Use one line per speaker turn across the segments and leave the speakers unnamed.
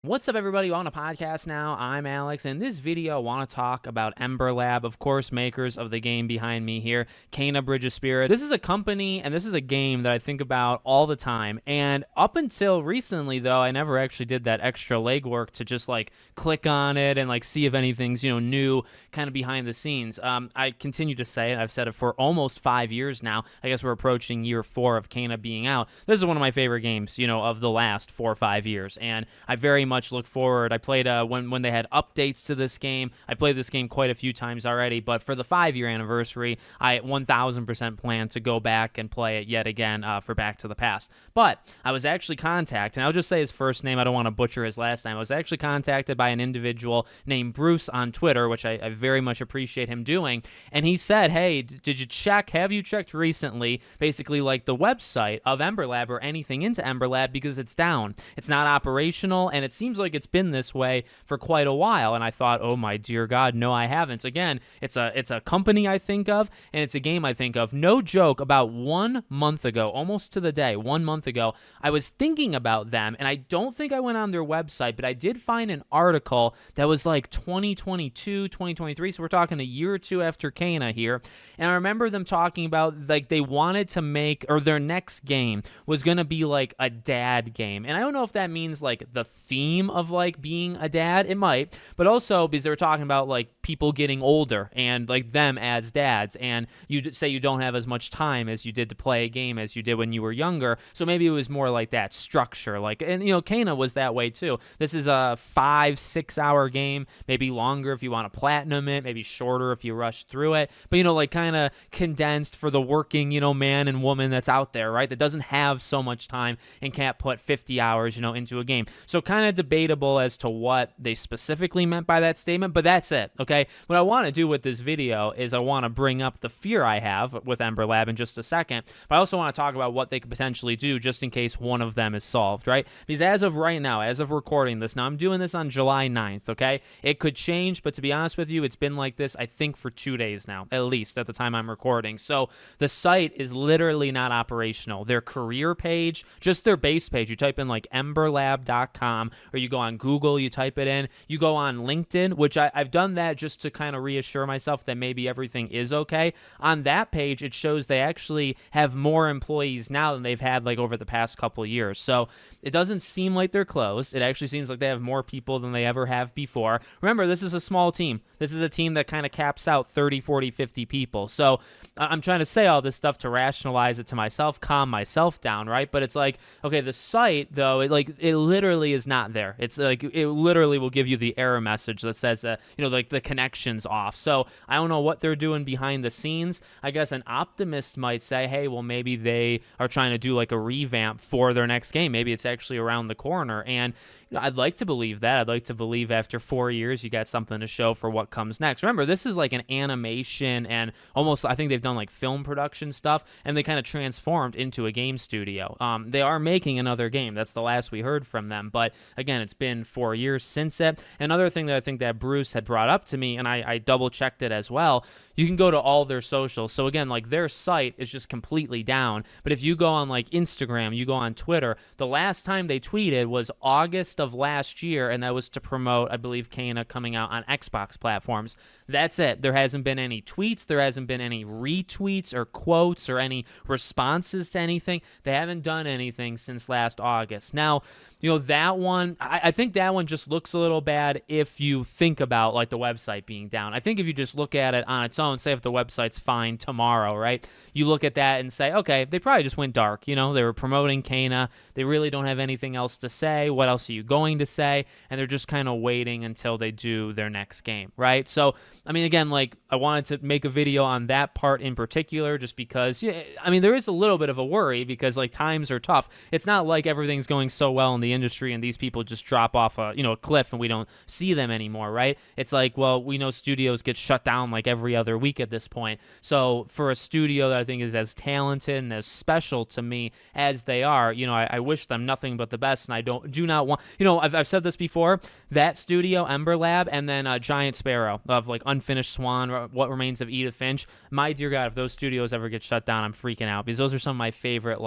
What's up, everybody? On a podcast now. I'm Alex, and in this video, I want to talk about Ember Lab, of course, makers of the game behind me here, Kena Bridge of Spirit. This is a company, and this is a game that I think about all the time, and up until recently, though, I never actually did that extra legwork to just, click on it and, see if anything's, new kind of behind the scenes. I continue to say it. I've said it for almost 5 years now. I guess we're approaching year 4 of Kena being out. This is one of my favorite games, of the last 4 or 5 years, and I very much look forward. I played when they had updates to this game. I played this game quite a few times already, but for the 5-year anniversary, I 1000% plan to go back and play it yet again for Back to the Past. But I was actually contacted, and I'll just say his first name. I don't want to butcher his last name. I was actually contacted by an individual named Bruce on Twitter, which I very much appreciate him doing, and he said, hey, did you check, have you checked recently, basically the website of Ember Lab or anything into Ember Lab, because it's down. It's not operational, and it seems like it's been this way for quite a while. And I thought, oh my dear God, no, I haven't. Again, it's a company I think of, and it's a game I think of. No joke, about 1 month ago, almost to the day, 1 month ago, I was thinking about them, and I don't think I went on their website, but I did find an article that was 2022, 2023, so we're talking a year or two after Kena here, and I remember them talking about they wanted to make, or their next game was going to be a dad game, and I don't know if that means the theme of being a dad. It might, but also because they were talking about people getting older and them as dads, and you say you don't have as much time as you did to play a game as you did when you were younger, so maybe it was more like that structure, and Kena was that way too. This is a 5-6 hour game, maybe longer if you want to platinum it, maybe shorter if you rush through it, but kind of condensed for the working man and woman that's out there, right, that doesn't have so much time and can't put 50 hours into a game. So kind of debatable as to what they specifically meant by that statement, but that's it, okay? What I want to do with this video is I want to bring up the fear I have with Ember Lab in just a second, but I also want to talk about what they could potentially do just in case one of them is solved, right? Because as of right now, as of recording this, now I'm doing this on July 9th, okay? It could change, but to be honest with you, it's been like this, I think, for 2 days now, at least at the time I'm recording. So the site is literally not operational. Their career page, just their base page, you type in emberlab.com, or you go on Google, you type it in, you go on LinkedIn, which I've done that just to kind of reassure myself that maybe everything is okay. On that page, it shows they actually have more employees now than they've had over the past couple years. So it doesn't seem like they're closed. It actually seems like they have more people than they ever have before. Remember, this is a small team. This is a team that kind of caps out 30, 40, 50 people. So I'm trying to say all this stuff to rationalize it to myself, calm myself down, right? But it's okay, the site, though, it literally is not there. It's it literally will give you the error message that says that, the connection's off. So I don't know what they're doing behind the scenes. I guess an optimist might say, hey, well, maybe they are trying to do a revamp for their next game. Maybe it's actually around the corner. And I'd like to believe that. I'd like to believe after 4 years, you got something to show for what comes next. Remember, this is an animation and almost, I think they've done film production stuff, and they kind of transformed into a game studio. They are making another game. That's the last we heard from them. But again, it's been 4 years since it. Another thing that I think that Bruce had brought up to me, and I double checked it as well, you can go to all their socials. So again, their site is just completely down. But if you go on Instagram, you go on Twitter, the last time they tweeted was August of last year, and that was to promote, I believe, Kena coming out on Xbox platforms. That's it. There hasn't been any tweets. There hasn't been any retweets or quotes or any responses to anything. They haven't done anything since last August. Now, that one, I think that one just looks a little bad if you think about the website being down. I think if you just look at it on its own, say if the website's fine tomorrow, right? You look at that and say, okay, they probably just went dark. They were promoting Kena. They really don't have anything else to say. What else are you going to say? And they're just kind of waiting until they do their next game, right? So, I mean, again, I wanted to make a video on that part in particular just because, there is a little bit of a worry because, times are tough. It's not like everything's going so well in the industry and these people just drop off a cliff and we don't see them anymore, right? It's well, we know studios get shut down every other week at this point. So for a studio that I think is as talented and as special to me as they are, I wish them nothing but the best, and I do not want, I've said this before, that studio, Ember Lab, and then Giant Sparrow of Unfinished Swan, What Remains of Edith Finch. My dear God, if those studios ever get shut down, I'm freaking out because those are some of my favorite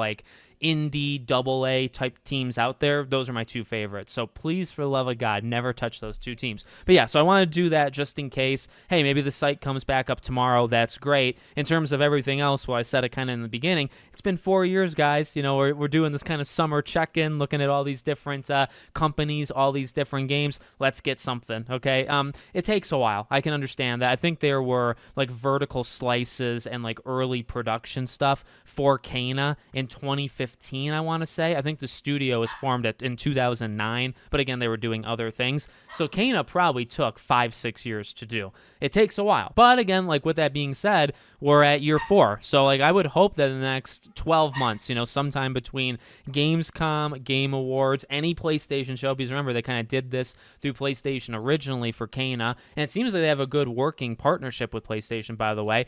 indie AA type teams out there, those are my two favorites. So please, for the love of God, never touch those two teams. But yeah, so I want to do that just in case. Hey, maybe the site comes back up tomorrow. That's great. In terms of everything else, well, I said it kind of in the beginning. It's been 4 years, guys. We're doing this kind of summer check-in, looking at all these different companies, all these different games. Let's get something, okay? It takes a while. I can understand that. I think there were like vertical slices and like early production stuff for Kana in 2015, I want to say. I think the studio was formed in 2009, but again, they were doing other things. So Kana probably took 5-6 years to do. It takes a while. But again, like with that being said, we're at year 4. So like I would hope that in the next 12 months, sometime between Gamescom, Game Awards, any PlayStation show, because remember, they kind of did this through PlayStation originally for Kana, and it seems like they have a good working partnership with PlayStation, by the way.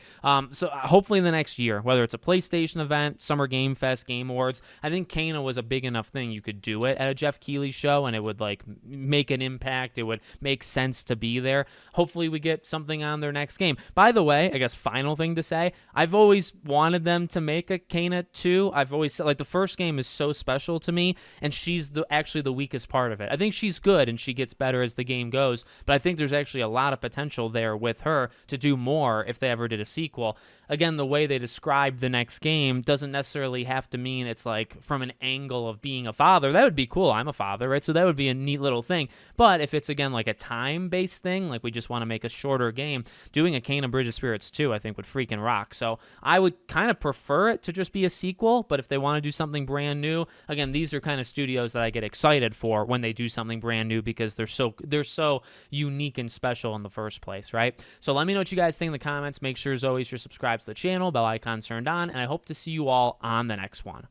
So hopefully in the next year, whether it's a PlayStation event, Summer Game Fest, Game Awards, I think Kana was a big enough thing you could do it at a Jeff Keighley show, and it would like make an impact. It would make sense to be there. Hopefully we get something on their next game. By the way, I guess final thing to say, I've always wanted them to make a Kana 2. I've always said, like, the first game is so special to me, and she's actually the weakest part of it. I think she's good, and she gets better as the game goes, but I think there's actually a lot of potential there with her to do more if they ever did a sequel. Again, the way they described the next game doesn't necessarily have to mean it's like from an angle of being a father. That would be cool. I'm a father, right? So that would be a neat little thing. But if it's, again, like a time-based thing, like we just want to make a shorter game, doing a Kana Bridge of Spirits 2, I think, would freaking rock. So I would kind of prefer it to just be a sequel, but if they want to do something brand new, again, these are kind of studios that I get excited for when they do something brand new because they're so unique and special in the first place, right? So let me know what you guys think in the comments. Make sure, as always, you're subscribed to the channel, bell icon turned on, and I hope to see you all on the next one.